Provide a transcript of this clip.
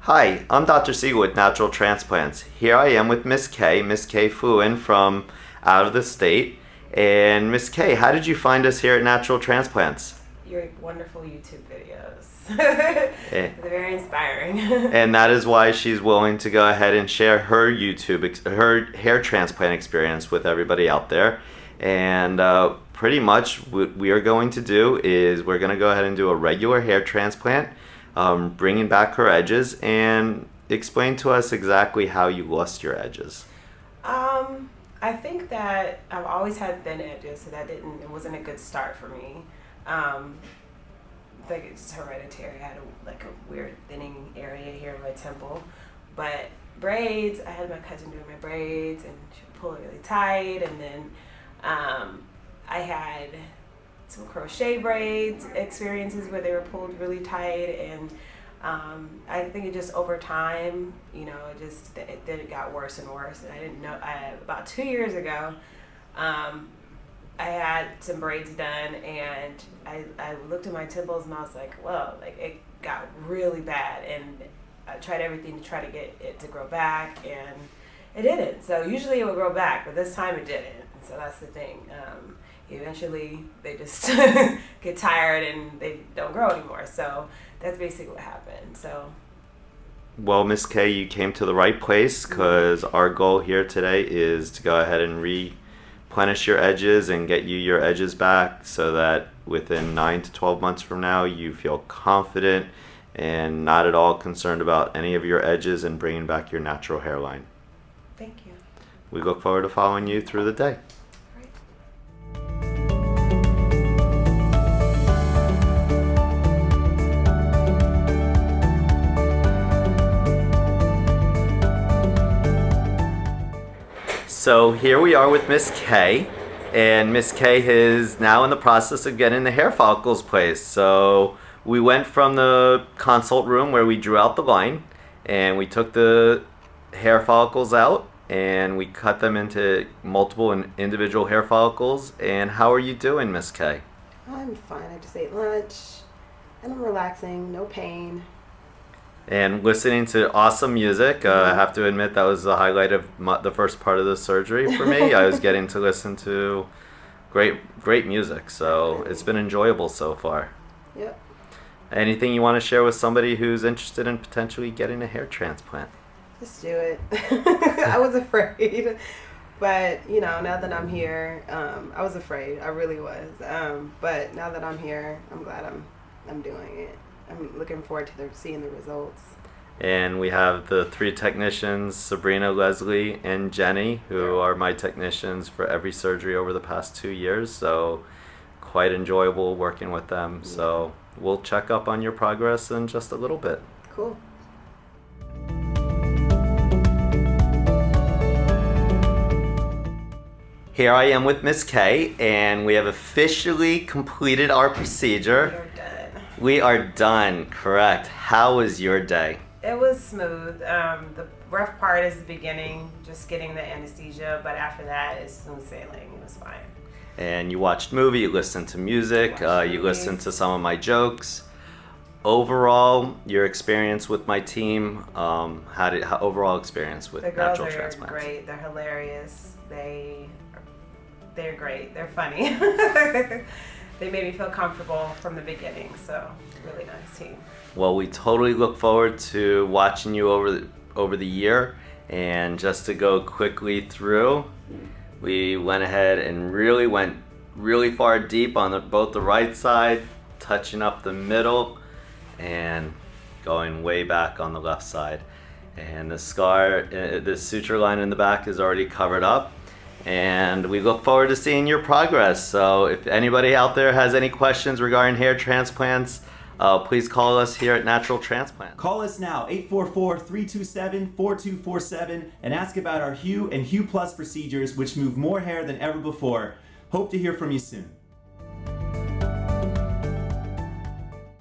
Hi, I'm Dr. Siegel with Natural Transplants. Here I am with Miss K flew in from out of the state. And Miss K, how did you find us here at Natural Transplants? Your wonderful YouTube videos. They're very inspiring. And that is why she's willing to go ahead and share her her hair transplant experience with everybody out there. And pretty much what we are going to do is we're going to go ahead and do a regular hair transplant, bringing back her edges, and explain to us exactly how you lost your edges. I think that I've always had thin edges, so it wasn't a good start for me. Like it's hereditary. I had a weird thinning area here in my temple. But braids, I had my cousin doing my braids, and she would pull it really tight. And then I had some crochet braids experiences where they were pulled really tight, and I think it just over time, it got worse and worse. And I didn't know. About 2 years ago, I had some braids done, and I looked at my temples and I was like, whoa, like it got really bad. And I tried everything to try to get it to grow back, and it didn't. So usually it would grow back, but this time it didn't. And so that's the thing. Eventually they just get tired and they don't grow anymore. So that's basically what happened. So. Well, Miss K, you came to the right place, because our goal here today is to go ahead and replenish your edges and get you your edges back, so that within 9 to 12 months from now you feel confident and not at all concerned about any of your edges and bringing back your natural hairline. Thank you. We look forward to following you through the day. So here we are with Miss K, and Miss K is now in the process of getting the hair follicles placed. So we went from the consult room where we drew out the line, and we took the hair follicles out and we cut them into multiple and individual hair follicles. And how are you doing, Miss K? I'm fine. I just ate lunch and I'm relaxing, no pain. And listening to awesome music. I have to admit that was the highlight of the first part of the surgery for me. I was getting to listen to great music, so it's been enjoyable so far. Yep. Anything you want to share with somebody who's interested in potentially getting a hair transplant? Just do it. I was afraid, but now that I'm here, I was afraid. I really was. But now that I'm here, I'm glad I'm doing it. I'm looking forward to seeing the results. And we have the 3 technicians, Sabrina, Leslie, and Jenny, who are my technicians for every surgery over the past 2 years. So quite enjoyable working with them. Yeah. So we'll check up on your progress in just a little bit. Cool. Here I am with Miss K, and we have officially completed our procedure. We are done, correct. How was your day? It was smooth. The rough part is the beginning, just getting the anesthesia, but after that, it's smooth sailing. It was fine. And you watched movie, you listened to music, you listened to some of my jokes. Overall, your experience with my team, overall experience with Natural Transplants? The girls are great. They're hilarious. They're great. They're funny. They made me feel comfortable from the beginning, so really nice team. Well, we totally look forward to watching you over the year. And just to go quickly through, we went ahead and went really far deep on both the right side, touching up the middle, and going way back on the left side. And the suture line in the back is already covered up. And we look forward to seeing your progress. So if anybody out there has any questions regarding hair transplants, please call us here at Natural Transplant. Call us now, 844-327-4247, and ask about our Hue and Hue Plus procedures, which move more hair than ever before. Hope to hear from you soon.